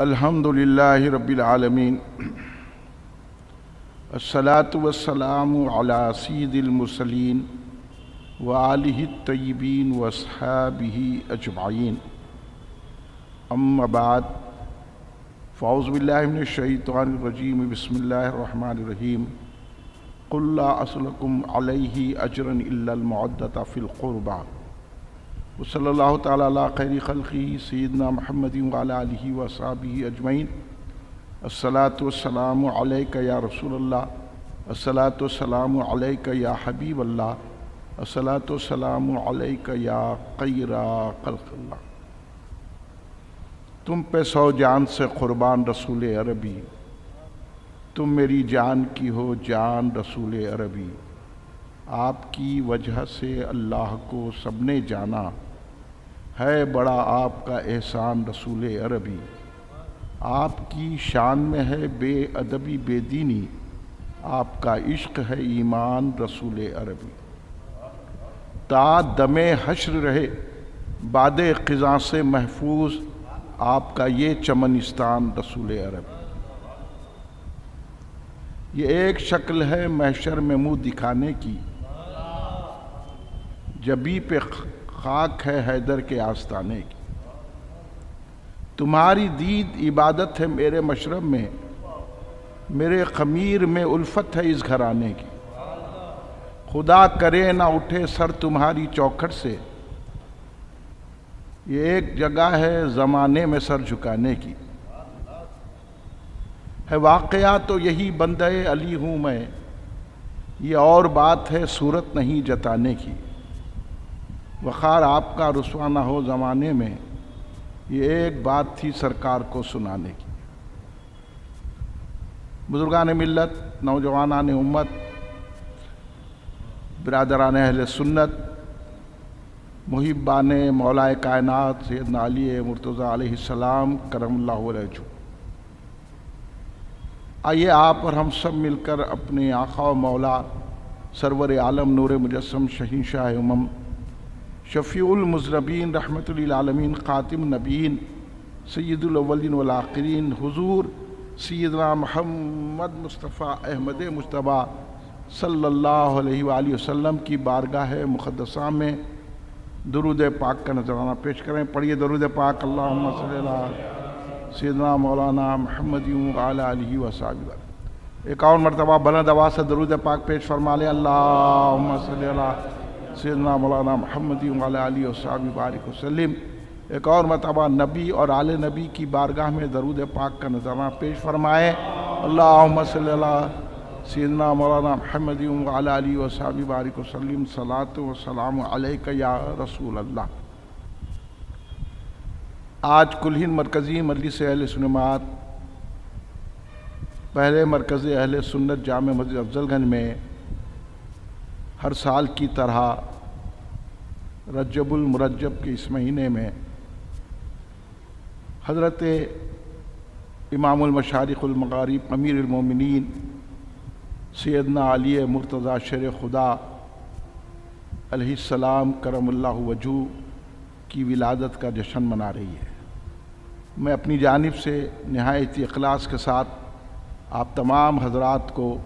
الحمد للہ رب العالمین الصلاۃ والسلام علی سید المرسلین وآلہ الطیبین واصحابہ اجمعین اما بعد فاعوذ باللہ من الشیطان الرجیم بسم اللہ الرحمن الرحیم قل لا اسألکم علیہ اجرا الا المودۃ فی القربى وصلی اللہ تعالی علی خیر خلقہ سیدنا محمد وعلی آلہ وصحبہ اجمعین الصلاۃ والسلام علیک یا رسول اللہ الصلاۃ والسلام علیک یا حبیب اللہ الصلاۃ والسلام علیک یا خیر خلق اللہ۔ تم پہ 100 جان سے قربان رسول عربی، تم میری جان کی ہو جان رسول عربی، آپ کی وجہ سے اللہ کو سب نے جانا، ہے بڑا آپ کا احسان رسول عربی، آپ کی شان میں ہے بے ادبی بے دینی، آپ کا عشق ہے ایمان رسول عربی، تا دم حشر رہے باد خزاں سے محفوظ، آپ کا یہ چمنستان رسول عربی۔ یہ ایک شکل ہے محشر میں منہ دکھانے کی، جبی پہ خاک ہے حیدر کے آستانے کی، تمہاری دید عبادت ہے میرے مشرب میں، میرے خمیر میں الفت ہے اس گھرانے کی، خدا کرے نہ اٹھے سر تمہاری چوکھٹ سے، یہ ایک جگہ ہے زمانے میں سر جھکانے کی، ہے واقعہ تو یہی بندہ علی ہوں میں، یہ اور بات ہے صورت نہیں جتانے کی، وقار آپ کا رسوا نہ ہو زمانے میں، یہ ایک بات تھی سرکار کو سنانے کی۔ بزرگان ملت، نوجوانان امت، برادران اہل سنت، محبان مولا کائنات سیدنا علی مرتضیٰ علیہ السلام کرم اللہ وجہہ، آئیے آپ اور ہم سب مل کر اپنے آقا و مولا سرور عالم نور مجسم شہنشاہ امم شفیع المذنبین رحمت للعالمین خاتم النبیین سید الاولین والآخرین حضور سیدنا محمد مصطفیٰ احمد مجتبیٰ صلی اللہ علیہ وآلہ وسلم کی بارگاہ مقدسہ میں درود پاک کا نذرانہ پیش کریں۔ پڑھیے درود پاک، اللہم صلی اللہ سیدنا مولانا محمد وعلی آلہ وصحبہ۔ ایک اور مرتبہ بلند آواز سے درود پاک پیش فرما لیں، اللہم صلی اللہ سیدنا مولانا محمد وعلی آلہ وصحبہ بارک وسلم۔ ایک اور مرتبہ نبی اور آل نبی کی بارگاہ میں درود پاک کا نذرانہ پیش فرمائیں، اللہم صلی اللہ سیدنا مولانا محمد وعلی آلہ وصحبہ بارک وسلم، صلاۃ و سلام علیک یا رسول اللہ۔ آج کل ہند مرکزی مجلس اہل سنت پہلے مرکز اہل سنت جامع مسجد افضل گنج میں ہر سال کی طرح رجب المرجب کے اس مہینے میں حضرت امام المشارق المغارب امیر المومنین سیدنا علی مرتضیٰ شیر خدا علیہ السلام کرم اللہ وجہہ کی ولادت کا جشن منا رہی ہے۔ میں اپنی جانب سے نہایت اخلاص کے ساتھ آپ تمام حضرات کو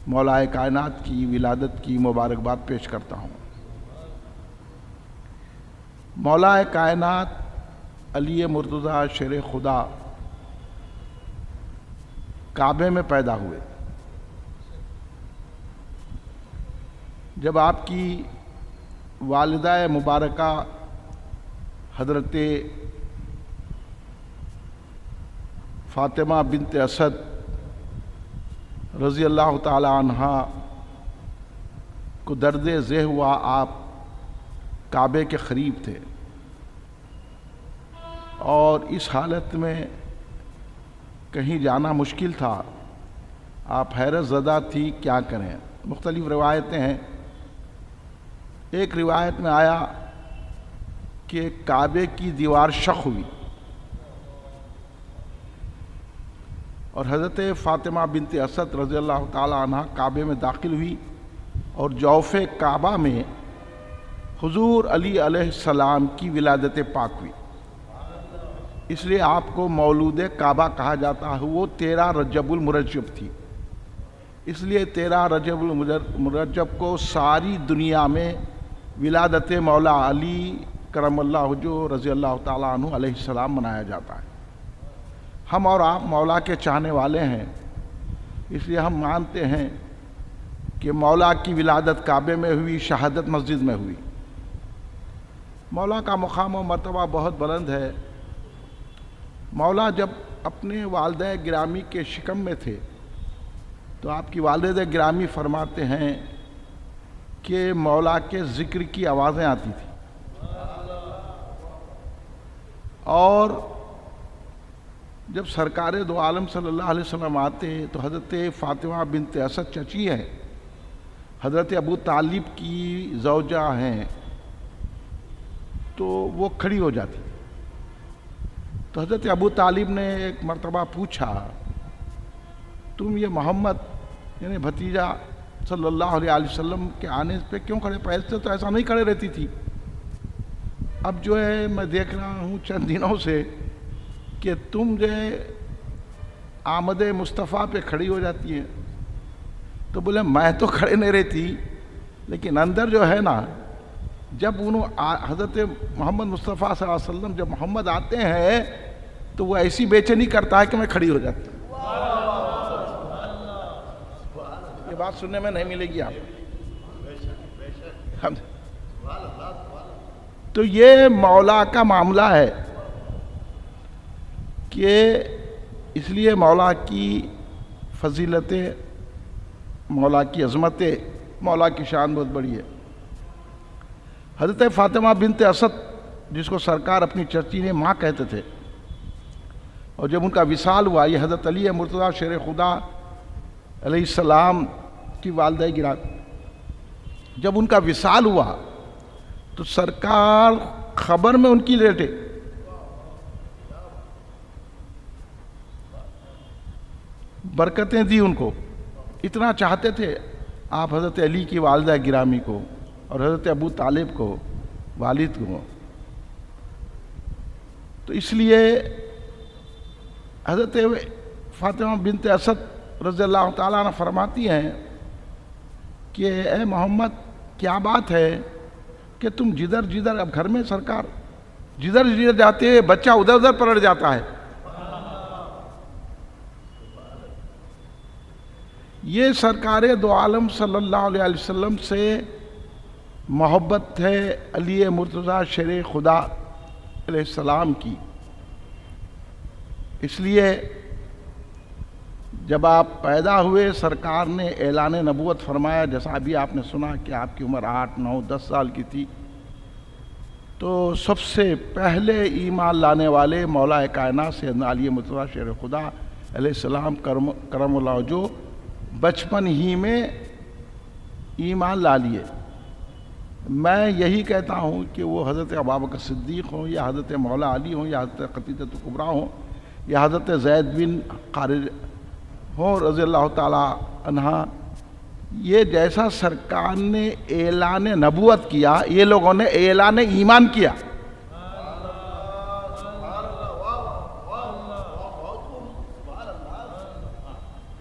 مولا کائنات کی ولادت کی مبارکباد پیش کرتا ہوں۔ مولا کائنات علی مرتضیٰ شیر خدا کعبے میں پیدا ہوئے۔ جب آپ کی والدہ مبارکہ حضرت فاطمہ بنت اسد رضی اللہ تعالی عنہا کو درد ذہ ہوا، آپ کعبے کے قریب تھے اور اس حالت میں کہیں جانا مشکل تھا، آپ حیرت زدہ تھی کیا کریں۔ مختلف روایتیں ہیں، ایک روایت میں آیا کہ کعبے کی دیوار شق ہوئی اور حضرت فاطمہ بنت اسد رضی اللہ تعالی عنہ کعبے میں داخل ہوئی اور جوف کعبہ میں حضور علی علیہ السلام کی ولادت پاک ہوئی۔ اس لیے آپ کو مولود کعبہ کہا جاتا ہے. وہ 13 رجب المرجب تھی. اس لیے 13 رجب المرجب کو ساری دنیا میں ولادت مولا علی کرم اللہ وجہہ رضی اللہ تعالیٰ عنہ علیہ السلام منایا جاتا ہے. ہم اور آپ مولا کے چاہنے والے ہیں، اس لیے ہم مانتے ہیں کہ مولا کی ولادت کعبے میں ہوئی، شہادت مسجد میں ہوئی. مولا کا مقام و مرتبہ بہت بلند ہے. مولا جب اپنے والدہ گرامی کے شکم میں تھے تو آپ کی والدہ گرامی فرماتے ہیں کہ مولا کے ذکر کی آوازیں آتی تھیں، اور جب سرکار دو عالم صلی اللہ علیہ وسلم آتے تو حضرت فاطمہ بنت اسد چچی ہے، حضرت ابو طالب کی زوجہ ہیں، تو وہ کھڑی ہو جاتی. تو حضرت ابو طالب نے ایک مرتبہ پوچھا، تم یہ محمد یعنی بھتیجا صلی اللہ علیہ وسلم کے آنے پہ کیوں کھڑے؟ پہلے تو ایسا نہیں کھڑے رہتی تھی. اب جو ہے میں دیکھ رہا ہوں چند دنوں سے کہ تم جو ہے آمد مصطفیٰ پہ کھڑی ہو جاتی ہیں. تو بولے میں تو کھڑے نہیں رہتی، لیکن اندر جو ہے نا، جب حضرت محمد مصطفیٰ صلی اللہ علیہ وسلم جب محمد آتے ہیں تو وہ ایسی بے چینی کرتا ہے کہ میں کھڑی ہو جاتی ہوں. یہ بات سننے میں نہیں ملے گی آپ. تو یہ مولا کا معاملہ ہے کہ اس لیے مولا کی فضیلتیں، مولا کی عظمتیں، مولا کی شان بہت بڑی ہے. حضرت فاطمہ بنت اسد جس کو سرکار اپنی چچی نے ماں کہتے تھے، اور جب ان کا وصال ہوا، یہ حضرت علی مرتضیٰ شیر خدا علیہ السلام کی والدہ گرامی، جب ان کا وصال ہوا تو سرکار خبر میں ان کی لیٹے. برکتیں دی ان کو، اتنا چاہتے تھے آپ حضرت علی کی والدہ گرامی کو اور حضرت ابو طالب کو، والد کو. تو اس لیے حضرت فاطمہ بنت اسد رضی اللہ تعالیٰ عنہ فرماتی ہیں کہ اے محمد، کیا بات ہے کہ تم جدھر اب گھر میں سرکار جدھر جاتے ہیں بچہ ادھر ادھر پلٹ جاتا ہے. یہ سرکار دو عالم صلی اللہ علیہ وسلم سے محبت ہے علی مرتضیٰ شیر خدا علیہ السلام کی. اس لیے جب آپ پیدا ہوئے سرکار نے اعلان نبوت فرمایا، جیسا ابھی آپ نے سنا کہ آپ کی عمر 8، 9، 10 سال کی تھی. تو سب سے پہلے ایمان لانے والے مولا کائنات سیدنا علی مرتضیٰ شیر خدا علیہ السلام کرم اللہ وجہہ بچپن ہی میں ایمان لا لیے. میں یہی کہتا ہوں کہ وہ حضرت ابوبکر صدیق ہوں یا حضرت مولا علی ہوں یا حضرت خدیجہ کبریٰ ہوں یا حضرت زید بن خارج ہوں رضی اللہ تعالی عنہ، یہ جیسا سرکار نے اعلان نبوت کیا، یہ لوگوں نے اعلان ایمان کیا.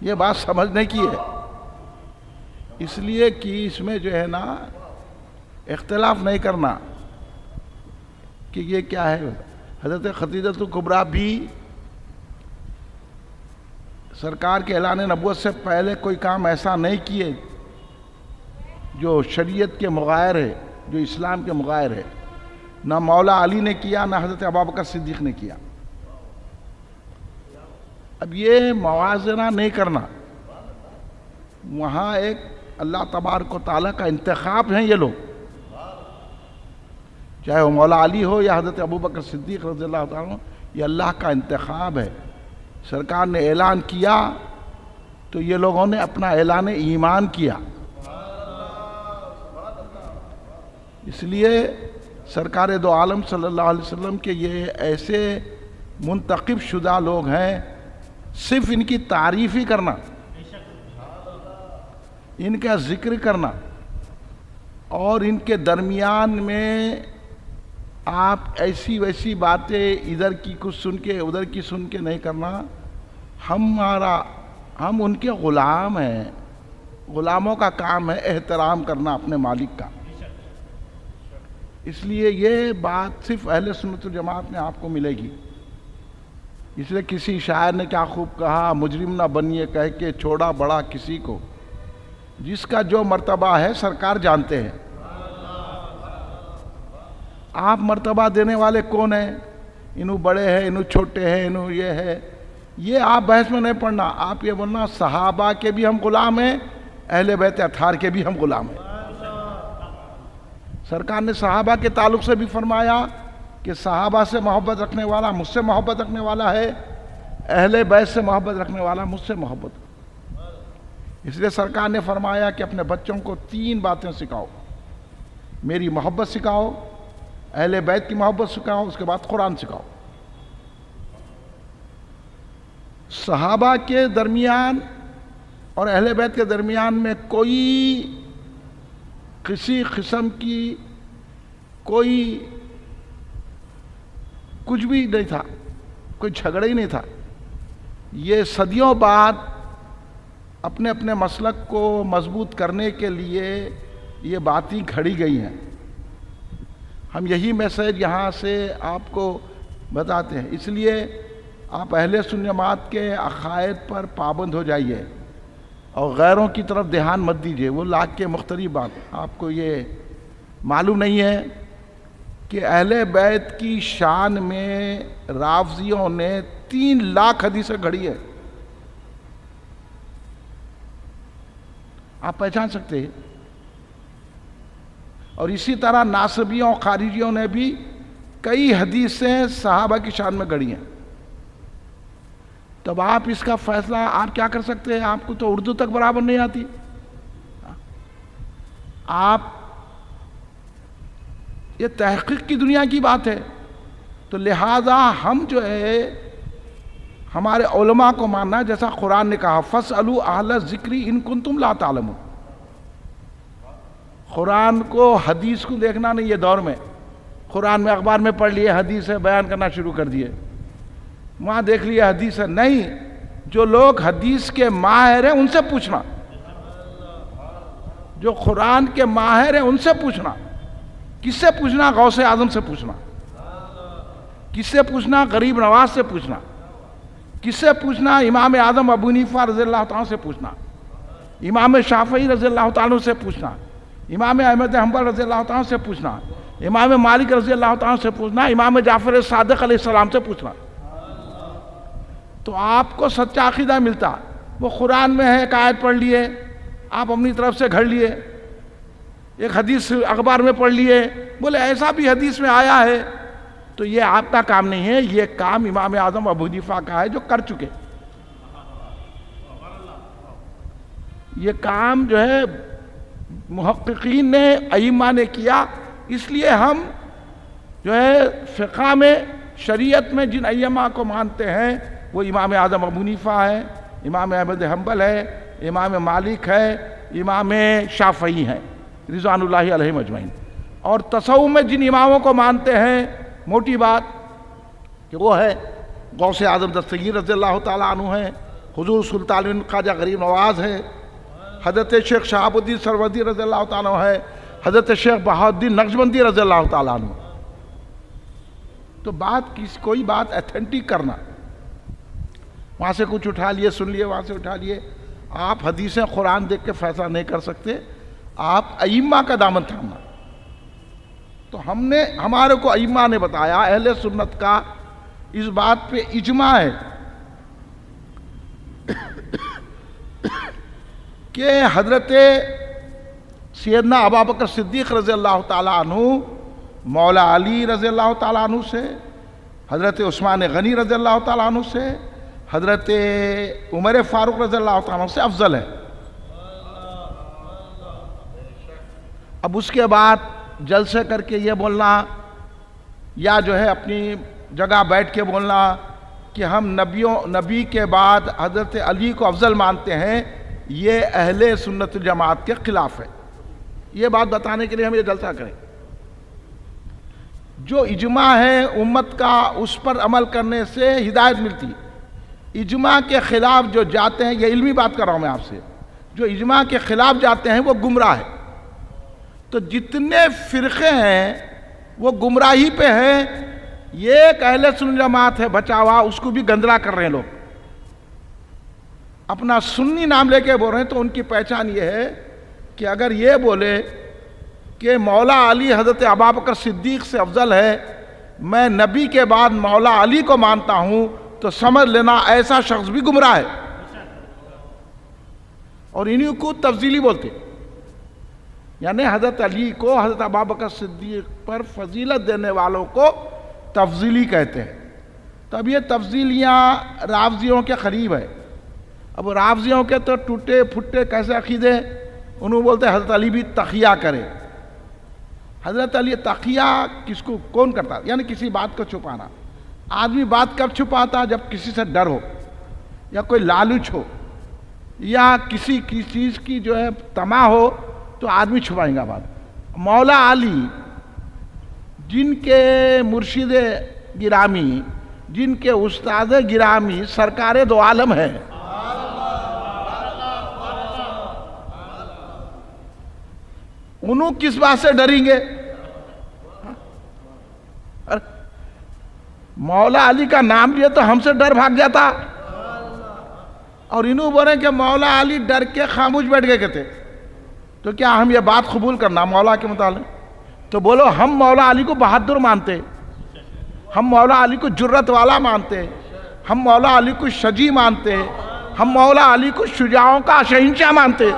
یہ بات سمجھنے کی ہے. اس لیے کہ اس میں جو ہے نا اختلاف نہیں کرنا کہ یہ کیا ہے. حضرت خدیجہ کبریٰ بھی سرکار کے اعلان نبوت سے پہلے کوئی کام ایسا نہیں کیے جو شریعت کے مغایر ہے، جو اسلام کے مغایر ہے. نہ مولا علی نے کیا، نہ حضرت ابوبکر صدیق نے کیا. اب یہ موازنہ نہیں کرنا، وہاں ایک اللہ تبارک و تعالیٰ کا انتخاب ہیں یہ لوگ، چاہے وہ مولا علی ہو یا حضرت ابوبکر صدیق رضی اللہ تعالیٰ عنہ، یہ اللہ کا انتخاب ہے. سرکار نے اعلان کیا تو یہ لوگوں نے اپنا اعلان ایمان کیا. اس لیے سرکار دو عالم صلی اللہ علیہ وسلم کے یہ ایسے منتخب شدہ لوگ ہیں، صرف ان کی تعریف ہی کرنا، ان کا ذکر کرنا اور ان کے درمیان میں آپ ایسی ویسی باتیں ادھر کی کچھ سن کے ادھر کی سن کے نہیں کرنا. ہم ان کے غلام ہیں. غلاموں کا کام ہے احترام کرنا اپنے مالک کا. اس لیے یہ بات صرف اہل سنت والجماعت میں آپ کو ملے گی. اس لیے کسی شاعر نے کیا خوب کہا, مجرم نہ بنیے کہہ کے چھوڑا بڑا کسی کو, جس کا جو مرتبہ ہے سرکار جانتے ہیں. آپ مرتبہ دینے والے کون ہیں؟ انہوں بڑے ہیں, انہوں چھوٹے ہیں, انہوں یہ ہے, یہ آپ بحث میں نہیں پڑھنا. آپ یہ بولنا صحابہ کے بھی ہم غلام ہیں, اہل بیت اطہار کے بھی ہم غلام ہیں. سرکار نے صحابہ کے تعلق سے بھی فرمایا کہ صحابہ سے محبت رکھنے والا مجھ سے محبت رکھنے والا ہے, اہل بیت سے محبت رکھنے والا مجھ سے محبت. اس لیے سرکار نے فرمایا کہ اپنے بچوں کو 3 باتیں سکھاؤ. میری محبت سکھاؤ, اہل بیت کی محبت سکھاؤ, اس کے بعد قرآن سکھاؤ. صحابہ کے درمیان اور اہل بیت کے درمیان میں کوئی کسی قسم کی کوئی کچھ بھی نہیں تھا, کوئی جھگڑا ہی نہیں تھا. یہ صدیوں بعد اپنے اپنے مسلک کو مضبوط کرنے کے لیے یہ باتیں گھڑی گئی ہیں. ہم یہی میسیج یہاں سے آپ کو بتاتے ہیں. اس لیے آپ اہل سنت جماعت کے عقائد پر پابند ہو جائیے اور غیروں کی طرف دھیان مت دیجیے. وہ لاکھ کے مختلف بات. آپ کو یہ معلوم نہیں ہے کہ اہل بیت کی شان میں رافضیوں نے 3 لاکھ حدیثیں گھڑی ہے. آپ پہچان سکتے ہیں. اور اسی طرح ناصبیوں اور خارجیوں نے بھی کئی حدیثیں صحابہ کی شان میں گھڑی ہیں. تب آپ اس کا فیصلہ آپ کیا کر سکتے ہیں؟ آپ کو تو اردو تک برابر نہیں آتی. آپ یہ تحقیق کی دنیا کی بات ہے, تو لہذا ہم جو ہے ہمارے علماء کو ماننا, جیسا قرآن نے کہا فَاسْأَلُوا أَهْلَ الذِّكْرِ إِن كُنتُمْ لَا تَعْلَمُونَ. قرآن کو حدیث کو دیکھنا نہیں. یہ دور میں قرآن میں اخبار میں پڑھ لیے حدیث ہے, بیان کرنا شروع کر دیے, وہاں دیکھ لیا حدیث ہے. نہیں, جو لوگ حدیث کے ماہر ہیں ان سے پوچھنا, جو قرآن کے ماہر ہیں ان سے پوچھنا. کس سے پوچھنا؟ غوث اعظم سے پوچھنا. کس سے پوچھنا؟ غریب نواز سے پوچھنا. کس سے پوچھنا؟ امام اعظم ابو حنیفہ رضی اللہ تعالیٰ سے پوچھنا. امام شافعی رضی اللہ تعالیٰ سے پوچھنا. امام احمد حنبل رضی اللہ تعالیٰ سے پوچھنا. امام مالک رضی اللہ تعالیٰ سے پوچھنا. امام جعفر صادق علیہ السلام سے پوچھنا. تو آپ کو سچا عقیدہ ملتا. وہ قرآن میں ہے, ایک آیت پڑھ لیے, آپ اپنی طرف سے گھڑ لیے, ایک حدیث اخبار میں پڑھ لیے, بولے ایسا بھی حدیث میں آیا ہے. تو یہ آپ کا کام نہیں ہے, یہ کام امام اعظم ابو حنیفہ کا ہے جو کر چکے. یہ کام جو ہے محققین نے, ائمہ نے کیا. اس لیے ہم جو ہے فقہ میں, شریعت میں جن ائمہ کو مانتے ہیں وہ امام اعظم ابو حنیفہ ہے, امام احمد حنبل ہے, امام مالک ہے, امام شافعی ہیں رضوان اللہ علیہم اجمعین. اور تصوف میں جن اماموں کو مانتے ہیں, موٹی بات کہ وہ ہے غوث اعظم دستگیر رضی اللہ تعالیٰ عنہ ہے, حضور سلطان خواجہ غریب نواز ہے, حضرت شیخ شہاب الدین سروردی رضی اللہ تعالیٰ عنہ ہے, حضرت شیخ بہاؤالدین نقشبندی رضی اللہ تعالیٰ عنہ. تو کوئی بات ایتھنٹک کرنا, وہاں سے کچھ اٹھا لیے, سن لیے, وہاں سے اٹھا لیے. آپ حدیثیں قرآن دیکھ کے فیصلہ نہیں کر سکتے, آپ ائمہ کا دامن تھامنا. تو ہمارے کو ائمہ نے بتایا, اہل سنت کا اس بات پہ اجماع ہے کہ حضرت سیدنا ابوبکر صدیق رضی اللہ تعالیٰ عنہ مولا علی رضی اللہ تعالیٰ عنہ سے, حضرت عثمان غنی رضی اللہ تعالیٰ عنہ سے, حضرت عمر فاروق رضی اللہ تعالیٰ عنہ سے افضل ہے. اب اس کے بعد جلسے کر کے یہ بولنا یا جو ہے اپنی جگہ بیٹھ کے بولنا کہ ہم نبی کے بعد حضرت علی کو افضل مانتے ہیں, یہ اہل سنت جماعت کے خلاف ہے. یہ بات بتانے کے لیے ہم یہ جلسہ کریں. جو اجماع ہے امت کا اس پر عمل کرنے سے ہدایت ملتی. اجماع کے خلاف جو جاتے ہیں، یہ علمی بات کر رہا ہوں میں آپ سے، جو اجماع کے خلاف جاتے ہیں وہ گمراہ ہے. تو جتنے فرقے ہیں وہ گمراہی پہ ہیں. یہ ایک اہل سنت جماعت ہے بچا ہوا، اس کو بھی گندلا کر رہے ہیں لوگ، اپنا سنی نام لے کے بول رہے ہیں. تو ان کی پہچان یہ ہے کہ اگر یہ بولے کہ مولا علی حضرت ابوبکر صدیق سے افضل ہے، میں نبی کے بعد مولا علی کو مانتا ہوں، تو سمجھ لینا ایسا شخص بھی گمراہ ہے. اور انہی کو تفضیلی بولتے، یعنی حضرت علی کو، حضرت ابوبکر صدیق پر فضیلت دینے والوں کو تفضیلی کہتے ہیں. تو اب یہ تفضیلیاں رافضیوں کے قریب ہے. اب رافضیوں کے تو ٹوٹے پھٹے کیسے عقیدے، انہوں بولتے ہیں حضرت علی بھی تقیہ کرے. حضرت علی تقیہ کس کو کون کرتا ہے؟ یعنی کسی بات کو چھپانا. آدمی بات کب چھپاتا؟ جب کسی سے ڈر ہو، یا کوئی لالچ ہو، یا کسی چیز کی جو ہے طمع ہو، تو آدمی چھپائیں گا بات. مولا علی جن کے مرشد گرامی، جن کے استاد گرامی سرکار دو عالم ہے، انہوں کس بات سے ڈریں گے؟ مولا علی کا نام لیا تو ہم سے ڈر بھاگ جاتا. اور انہوں بولے کہ مولا علی ڈر کے خاموش بیٹھ گئے کہتے. تو کیا ہم یہ بات قبول کرنا مولا کے متعلق؟ تو بولو ہم مولا علی کو بہادر مانتے، ہم مولا علی کو جرت والا مانتے، ہم مولا علی کو شجاع مانتے، ہم مولا علی کو شجاعوں کا شہنشاہ مانتے.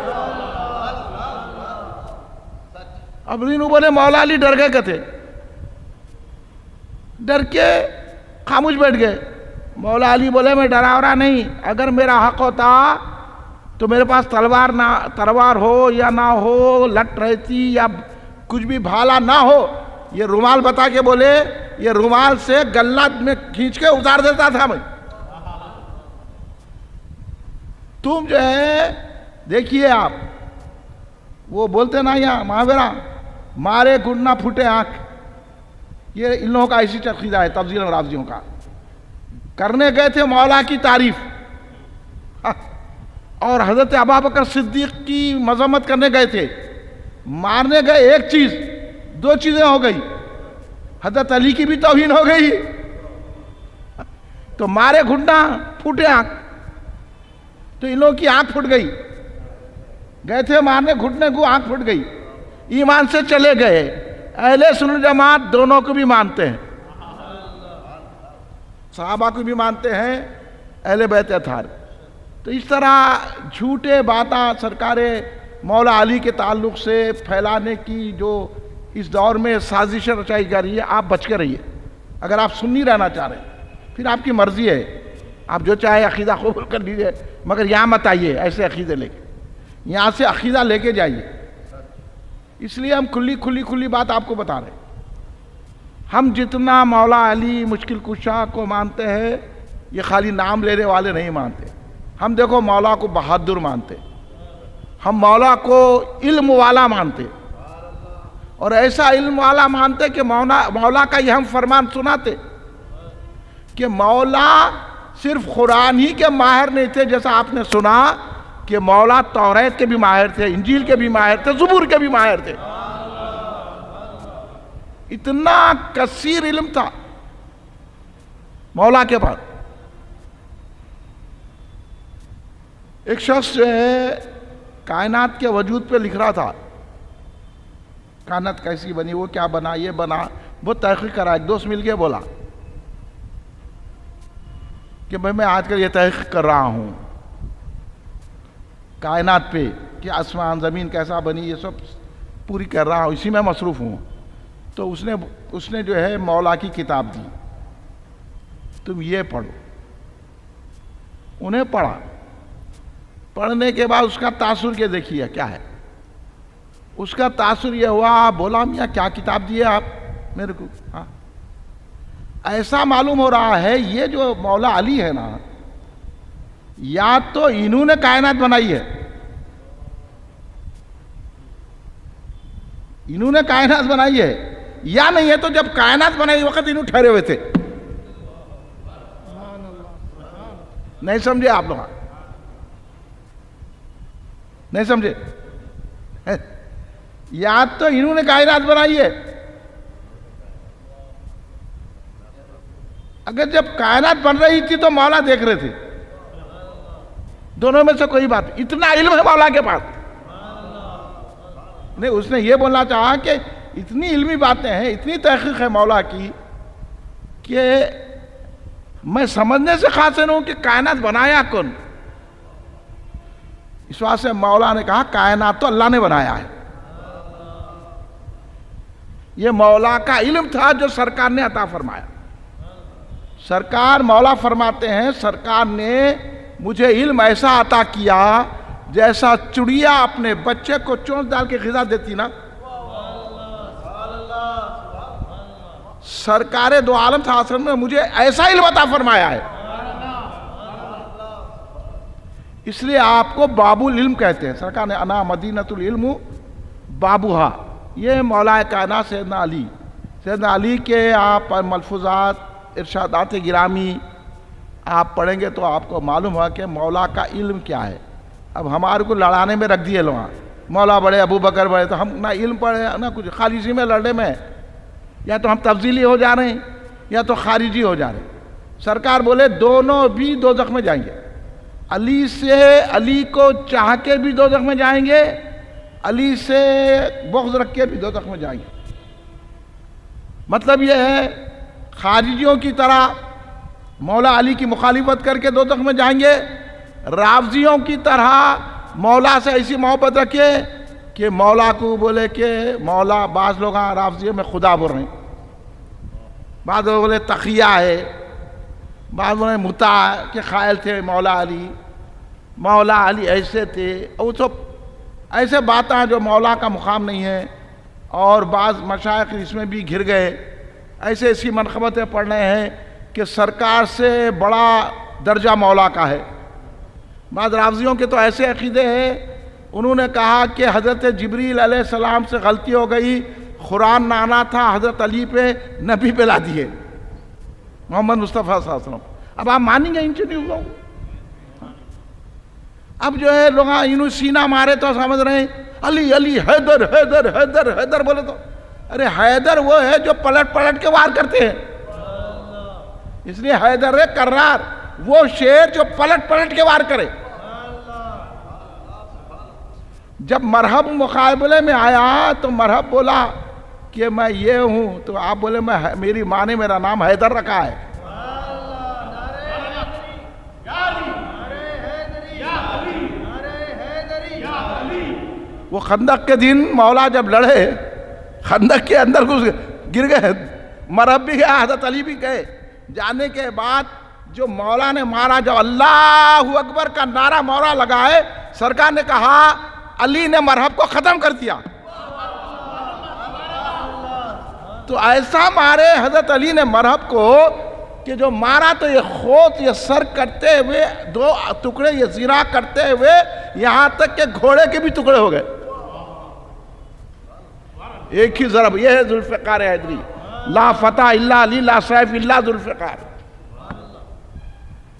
اب انہوں بولے مولا علی ڈر گئے کہتے، ڈر کے خاموش بیٹھ گئے. مولا علی بولے میں ڈرا رہا نہیں، اگر میرا حق ہوتا تو میرے پاس تلوار ہو یا نہ ہو، لٹ رہتی یا کچھ بھی بھالا نہ ہو، یہ رومال بتا کے بولے، یہ رومال سے گلہ میں کھینچ کے اتار دیتا تھا میں. تم جو ہے دیکھیے آپ، وہ بولتے نا یا مہاویرا مارے گھٹنا پھوٹے آنکھ، یہ ان لوگوں کا ایسی عقیدہ ہے تفضیل اور رافضیوں کا. کرنے گئے تھے مولا کی تعریف، اور حضرت ابوبکر صدیق کی مذمت کرنے گئے تھے. مارنے گئے ایک چیز، دو چیزیں ہو گئی، حضرت علی کی بھی توہین ہو گئی، تو مارے گھٹنا پھوٹے آنکھ، تو ان لوگوں کی آنکھ پھٹ گئی. گئے تھے مارنے گھٹنے کو، آنکھ پھٹ گئی، ایمان سے چلے گئے. اہل سنت جماعت دونوں کو بھی مانتے ہیں، صحابہ کو بھی مانتے ہیں، اہل بیت اطہار. تو اس طرح جھوٹے باتاں سرکار مولا علی کے تعلق سے پھیلانے کی جو اس دور میں سازشیں رچائی جا رہی ہے، آپ بچ کے رہیے. اگر آپ سنی رہنا چاہ رہے ہیں پھر آپ کی مرضی ہے، آپ جو چاہے عقیدہ قبول کر لیجیے، مگر یہاں مت آئیے ایسے عقیدے لے کے. یہاں سے عقیدہ لے کے جائیے. اس لیے ہم کھلی بات آپ کو بتا رہے ہیں. ہم جتنا مولا علی مشکل کشا کو مانتے ہیں، یہ خالی نام لینے والے نہیں مانتے. ہم دیکھو مولا کو بہادر مانتے، ہم مولا کو علم والا مانتے، اور ایسا علم والا مانتے کہ مولا کا یہ ہم فرمان سناتے کہ مولا صرف قرآن ہی کے ماہر نہیں تھے، جیسا آپ نے سنا کہ مولا توریت کے بھی ماہر تھے، انجیل کے بھی ماہر تھے، زبور کے بھی ماہر تھے. اتنا کثیر علم تھا مولا کے پاس. ایک شخص جو ہے کائنات کے وجود پہ لکھ رہا تھا، کائنات کیسی بنی، وہ کیا بنا، یہ بنا، بہت تحقیق کرا. ایک دوست مل کے بولا کہ میں آج کل یہ تحقیق کر رہا ہوں کائنات پہ کہ آسمان زمین کیسا بنی، یہ سب پوری کر رہا ہوں، اسی میں مصروف ہوں. تو اس نے جو ہے مولا کی کتاب دی، تم یہ پڑھو. انہیں پڑھا. پڑھنے کے بعد اس کا تاثر کے دیکھیے کیا ہے. اس کا تاثر یہ ہوا، بولا میاں کیا کتاب دی ہے آپ میرے کو. ہاں ایسا معلوم ہو رہا ہے یہ جو مولا علی ہے نا، یا تو انہوں نے کائنات بنائی ہے، انہوں نے کائنات بنائی ہے، یا نہیں ہے تو جب کائنات بنائی وقت انہوں ٹھہرے ہوئے تھے. نہیں سمجھے آپ لوگ؟ نہیں سمجھے؟ یا تو انہوں نے کائنات بنائی ہے. اگر جب کائنات بن رہی تھی تو مولا دیکھ رہے تھے. دونوں میں سے کوئی بات. اتنا علم ہے مولا کے پاس. نہیں، اس نے یہ بولنا چاہا کہ اتنی علمی باتیں ہیں، اتنی تحقیق ہے مولا کی کہ میں سمجھنے سے قاصر ہوں کہ کائنات بنایا کون. اس واسطے سے مولا نے کہا کائنات تو اللہ نے بنایا ہے. یہ مولا کا علم تھا جو سرکار نے عطا فرمایا. سرکار مولا فرماتے ہیں سرکار نے مجھے علم ایسا عطا کیا جیسا چڑیا اپنے بچے کو چونچ ڈال کے غذا دیتی نا. سرکار دو عالم صلی اللہ علیہ وسلم نے مجھے ایسا علم عطا فرمایا ہے. اس لیے آپ کو باب العلم کہتے ہیں. سرکار نے انا مدینۃ العلم بابوہا. یہ مولا کائنات سیدنا علی. سیدنا علی کے آپ ملفوظات ارشادات گرامی آپ پڑھیں گے تو آپ کو معلوم ہوا کہ مولا کا علم کیا ہے. اب ہمارے کو لڑانے میں رکھ دیے لوگ. مولا بڑے، ابو بکر بڑے، تو ہم نہ علم پڑھے نہ کچھ، خالی اسی میں لڑنے میں. یا تو ہم تفضیلی ہو جا رہے ہیں یا تو خارجی ہو جا رہے ہیں. سرکار بولے دونوں بھی دوزخ میں جائیں گے. علی سے، علی کو چاہ کے بھی دوزخ میں جائیں گے، علی سے بغض رکھ کے بھی دوزخ میں جائیں گے. مطلب یہ ہے خارجیوں کی طرح مولا علی کی مخالفت کر کے دوزخ میں جائیں گے. رافضیوں کی طرح مولا سے ایسی محبت رکھے کہ مولا کو بولے کہ مولا، بعض لوگ رافضیوں میں خدا بول رہے ہیں، بعض لوگ بولے تقیہ ہے، بعض بولے مطاع کے قائل تھے مولا علی. مولا علی ایسے تھے، وہ سب ایسے باتیں جو مولا کا مقام نہیں ہے. اور بعض مشائخ اس میں بھی گھر گئے، ایسے ایسی منقبتیں پڑھ رہے ہیں کہ سرکار سے بڑا درجہ مولا کا ہے. بعض رافضیوں کے تو ایسے عقیدے ہیں، انہوں نے کہا کہ حضرت جبریل علیہ السلام سے غلطی ہو گئی، قرآن نہ آنا تھا، حضرت علی پہ نبی پہ لا دیے، محمد مصطفیٰ صلی اللہ علیہ وسلم. اب آپ مانیں گے ان چیزوں؟ اب جو ہے لوگ انہوں سینہ مارے تو سمجھ رہے ہیں علی علی حیدر حیدر حیدر حیدر بولے تو ارے حیدر وہ ہے جو پلٹ پلٹ کے وار کرتے ہیں. اس لیے حیدر کرار، وہ شیر جو پلٹ پلٹ کے وار کرے. جب مرحب مقابلے میں آیا تو مرحب بولا کہ میں یہ ہوں، تو آپ بولے میری ماں نے میرا نام حیدر رکھا ہے. وہ خندق کے دن مولا جب لڑے، خندق کے اندر گر گئے، مرحب بھی گیا، حضرت علی بھی گئے. جانے کے بعد جو مولا نے مارا، جب اللہ اکبر کا نعرہ مولا لگائے، سرکار نے کہا علی نے مرحب کو ختم کر دیا. تو ایسا مارے حضرت علی نے مرحب کو کہ جو مارا تو یہ خود یہ سر کرتے ہوئے دو ٹکڑے، یہ زیرہ کرتے ہوئے یہاں تک کہ گھوڑے کے بھی ٹکڑے ہو گئے. ایک ہی ضرب. یہ ہے ذوالفقار حیدری. لا فتح الا علی، لا سیف الا ذوالفقار.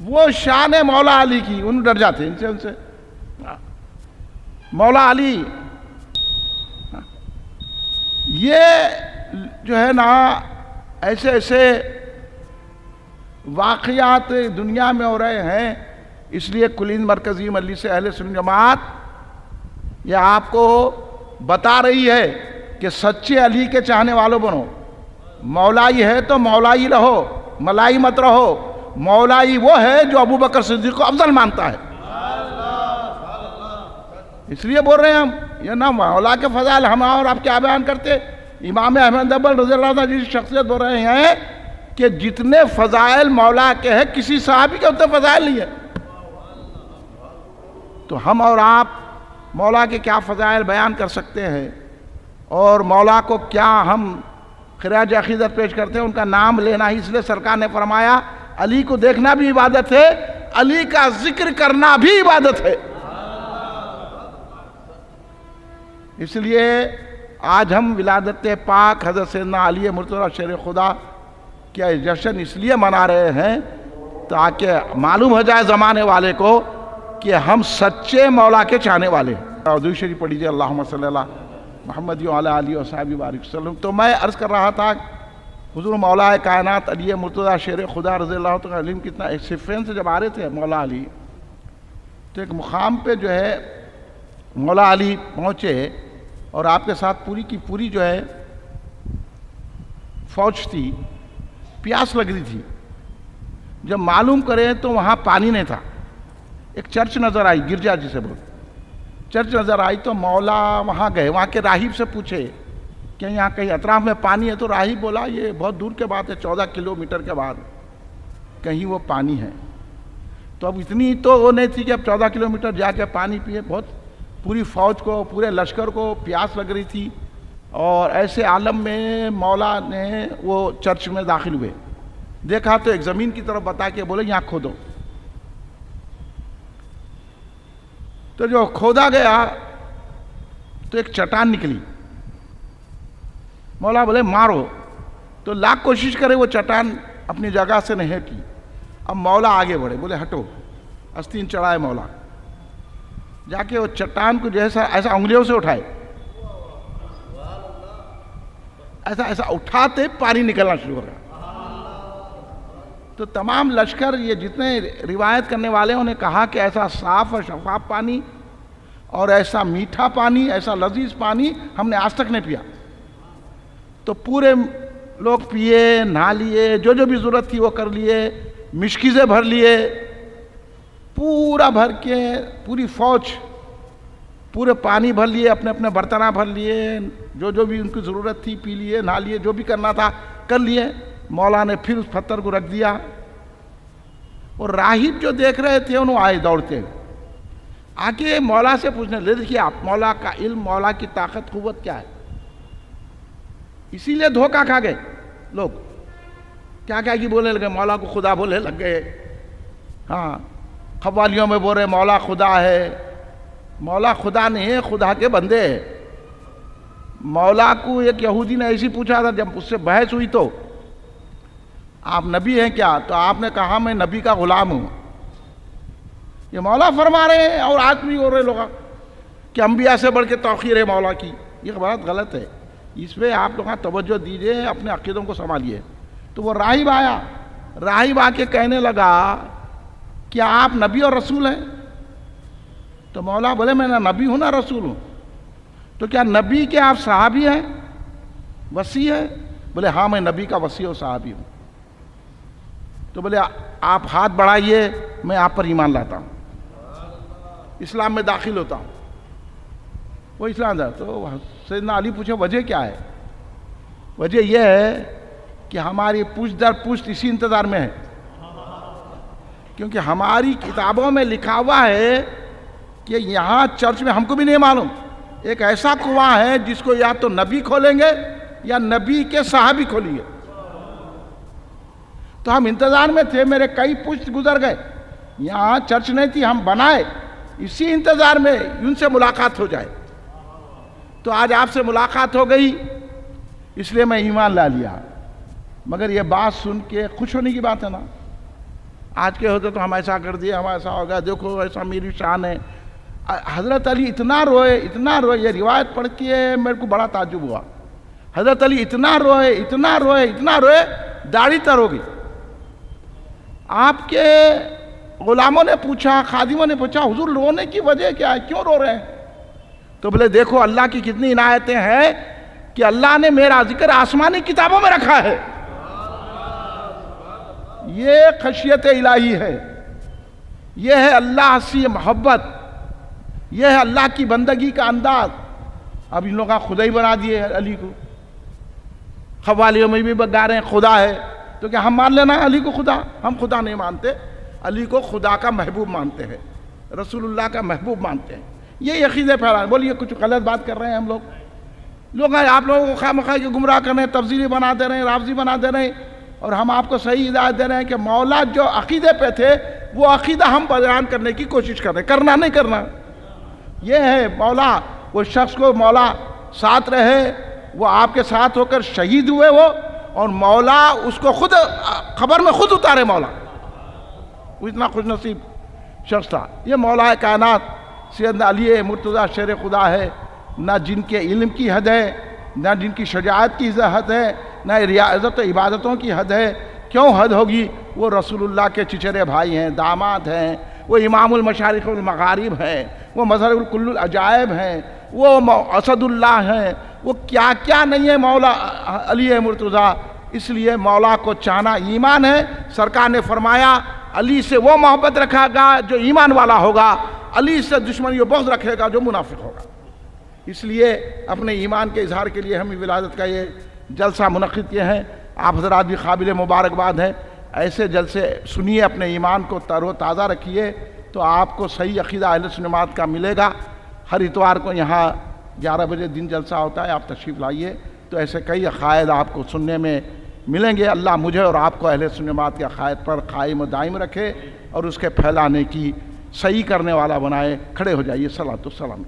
وہ شان مولا علی کی، ان ڈر جاتے ان سے. مولا علی یہ جو ہے نا ایسے ایسے واقعات دنیا میں ہو رہے ہیں. اس لیے کلین مرکزی مجلس اہل سنت جماعت یہ آپ کو بتا رہی ہے کہ سچے علی کے چاہنے والوں بنو. مولائی ہے تو مولائی رہو، ملائی مت رہو. مولائی وہ ہے جو ابو بکر صدیق کو افضل مانتا ہے. اس لیے بول رہے ہیں ہم یہ نا مولا کے فضائل ہم اور آپ کیا بیان کرتے. امام احمد بن رضی اللہ عنہ جس شخصیت بول رہے ہیں کہ جتنے فضائل مولا کے ہیں کسی صحابی کے اتنے فضائل نہیں ہے. تو ہم اور آپ مولا کے کیا فضائل بیان کر سکتے ہیں، اور مولا کو کیا ہم خراج عقیدت پیش کرتے ہیں. ان کا نام لینا ہی، اس لیے سرکار نے فرمایا علی کو دیکھنا بھی عبادت ہے، علی کا ذکر کرنا بھی عبادت ہے. اس لیے آج ہم ولادت پاک حضرت سیدنا علی مرتضیٰ شیر خدا کیا جشن اس لیے منا رہے ہیں تاکہ معلوم ہو جائے زمانے والے کو کہ ہم سچے مولا کے چاہنے والے ہیں۔ اور درود شریف پڑھ لیجیے، اللہم صلی اللہ محمد وعلی آلہ وصحبہ بارک وسلم۔ تو میں عرض کر رہا تھا حضور مولا کائنات علی مرتضیٰ شیر خدا رضی اللہ تعالیٰ عنہ کتنا ایک صفین سے جب آ رہے تھے مولا علی، تو ایک مقام پہ جو ہے مولا علی پہنچے اور آپ کے ساتھ پوری کی پوری جو ہے فوج تھی، پیاس لگ رہی تھی۔ جب معلوم کریں تو وہاں پانی نہیں تھا، ایک چرچ نظر آئی، گرجا جسے بولتے چرچ نظر آئی، تو مولا وہاں گئے، وہاں کے راہب سے پوچھے کہ یہاں کہیں اطراف میں پانی ہے؟ تو راہب بولا یہ بہت دور کے بات ہے، 14 کلومیٹر کے بعد کہیں وہ پانی ہے۔ تو اب اتنی تو وہ نہیں تھی کہ اب 14 کلومیٹر جا کے پانی پیے، بہت پوری فوج کو، پورے لشکر کو پیاس لگ رہی تھی، اور ایسے عالم میں مولا نے وہ چرچ میں داخل ہوئے، دیکھا تو ایک زمین کی طرف بتا کے بولے یہاں کھودو۔ تو جو کھودا گیا تو ایک چٹان نکلی، مولا بولے مارو، تو لاکھ کوشش کرے وہ چٹان اپنی جگہ سے نہیں ہٹی۔ اب مولا آگے بڑھے، بولے ہٹو، آستین چڑھائے مولا، جا کے وہ چٹان کو جیسا ایسا انگلیوں سے اٹھائے، ایسا ایسا اٹھاتے پانی نکلنا شروع ہو گیا۔ تو تمام لشکر، یہ جتنے روایت کرنے والے انہوں نے کہا کہ ایسا صاف اور شفاف پانی اور ایسا میٹھا پانی، ایسا لذیذ پانی ہم نے آج تک نہیں پیا۔ تو پورے لوگ پیے، نہا لیے، جو جو بھی ضرورت تھی وہ کر لیے، مشکیزیں بھر لیے، پورا بھر کے پوری فوج پورے پانی بھر لیے، اپنے اپنے برتنہ بھر لیے، جو جو بھی ان کی ضرورت تھی پی لیے، نہا لیے، جو بھی کرنا تھا کر لیے۔ مولا نے پھر اس پتھر کو رکھ دیا، اور راہب جو دیکھ رہے تھے انہوں آئے دوڑتے، آگے مولا سے پوچھنے لے، دیکھیے آپ مولا کا علم، مولا کی طاقت قوت کیا ہے۔ اسی لیے دھوکہ کھا گئے لوگ، کیا کیا کی بولنے لگے، مولا کو خدا بولنے لگ گئے، ہاں قوالیوں میں بول رہے مولا خدا ہے۔ مولا خدا نہیں ہے، خدا کے بندے ہیں۔ مولا کو ایک یہودی نے ایسی پوچھا تھا، جب اس سے بحث ہوئی تو آپ نبی ہیں کیا؟ تو آپ نے کہا میں نبی کا غلام ہوں۔ یہ مولا فرما رہے ہیں، اور آج بھی ہو رہے لوگ کہ انبیاء سے بڑھ کے توقیر ہے مولا کی، یہ بات غلط ہے۔ اس پہ آپ لوگ توجہ دیجئے، اپنے عقیدوں کو سنبھالیے۔ تو وہ راہب آیا، راہب آ کے کہنے لگا کیا آپ نبی اور رسول ہیں؟ تو مولا بولے میں نہ نبی ہوں نہ رسول ہوں۔ تو کیا نبی کے آپ صحابی ہیں، وصی ہیں؟ بولے ہاں میں نبی کا وصی اور صحابی ہوں۔ تو بولے آپ ہاتھ بڑھائیے، میں آپ پر ایمان لاتا ہوں، اسلام میں داخل ہوتا ہوں۔ وہ اسلام دا تو سیدنا علی پوچھے وجہ کیا ہے؟ وجہ یہ ہے کہ ہماری پشت در پشت اسی انتظار میں ہے، کیونکہ ہماری کتابوں میں لکھا ہوا ہے کہ یہاں چرچ میں ہم کو بھی نہیں معلوم ایک ایسا کنواں ہے جس کو یا تو نبی کھولیں گے یا نبی کے صحابی کھولیں گے۔ تو ہم انتظار میں تھے، میرے کئی پشت گزر گئے، یہاں چرچ نہیں تھی، ہم بنائے، اسی انتظار میں ان سے ملاقات ہو جائے۔ تو آج آپ سے ملاقات ہو گئی، اس لیے میں ایمان لا لیا۔ مگر یہ بات سن کے خوش ہونے کی بات ہے نا، آج کے ہوتے تو ہم ایسا کر دیے، ہم ایسا ہو گیا، دیکھو ایسا میری شان ہے۔ حضرت علی اتنا روئے، اتنا روئے، یہ روایت پڑھ کے میرے کو بڑا تعجب ہوا۔ حضرت علی اتنا روئے، اتنا روئے، اتنا روئے، داڑھی تر ہو گئی۔ آپ کے غلاموں نے پوچھا، خادموں نے پوچھا حضور رونے کی وجہ کیا ہے، کیوں رو رہے ہیں؟ تو بولے دیکھو اللہ کی کتنی عنایتیں ہیں کہ اللہ نے میرا ذکر آسمانی کتابوں میں رکھا ہے۔ یہ خشیت الہی ہے، یہ ہے اللہ سے محبت، یہ ہے اللہ کی بندگی کا انداز۔ اب ان لوگوں خدا ہی بنا دیے علی کو، قوالیوں میں بھی گا رہے ہیں خدا ہے، تو کیا ہم مان لینا علی کو خدا؟ ہم خدا نہیں مانتے، علی کو خدا کا محبوب مانتے ہیں، رسول اللہ کا محبوب مانتے ہیں۔ یہ عقیدے پھیلا، بولیے کچھ غلط بات کر رہے ہیں ہم لوگ آپ لوگوں کو خواہ مخواہ کے گمراہ کر رہے ہیں، تفضیلی بنا دے رہے ہیں، رافضی بنا دے رہے ہیں، اور ہم آپ کو صحیح ہدایت دے رہے ہیں کہ مولا جو عقیدے پہ تھے وہ عقیدہ ہم بیان کرنے کی کوشش کر رہے ہیں، کرنا نہیں کرنا۔ یہ ہے مولا، وہ شخص کو مولا ساتھ رہے، وہ آپ کے ساتھ ہو کر شہید ہوئے وہ، اور مولا اس کو خود قبر میں خود اتارے مولا، وہ اتنا خوش نصیب شخص تھا۔ یہ مولا کائنات سیدنا علی مرتضیٰ شیر خدا ہے، نہ جن کے علم کی حد ہے، نہ جن کی شجاعت کی حد ہے، نہ ریاضت و عبادتوں کی حد ہے۔ کیوں حد ہوگی؟ وہ رسول اللہ کے چچرے بھائی ہیں، داماد ہیں، وہ امام المشارق والمغارب ہیں، وہ مظہر الکل العجائب ہیں، وہ اسد اللہ ہیں، وہ کیا کیا نہیں ہے مولا علی مرتضیٰ۔ اس لیے مولا کو چاہنا ایمان ہے۔ سرکار نے فرمایا علی سے وہ محبت رکھا گا جو ایمان والا ہوگا، علی سے دشمنی و بغض رکھے گا جو منافق ہوگا۔ اس لیے اپنے ایمان کے اظہار کے لیے ہم ولادت کا یہ جلسہ منعقد کیے ہیں۔ آپ حضرات بھی قابل مبارکباد ہیں۔ ایسے جلسے سنیے، اپنے ایمان کو تر و تازہ رکھیے، تو آپ کو صحیح عقیدہ اہل سنت جماعت کا ملے گا۔ ہر اتوار کو یہاں 11 بجے دن جلسہ ہوتا ہے، آپ تشریف لائیے، تو ایسے کئی عقائد آپ کو سننے میں ملیں گے۔ اللہ مجھے اور آپ کو اہل سنت جماعت کے عقائد پر قائم و دائم رکھے اور اس کے پھیلانے کی صحیح کرنے والا بنائے۔ کھڑے ہو جائیے، صلوات و سلام۔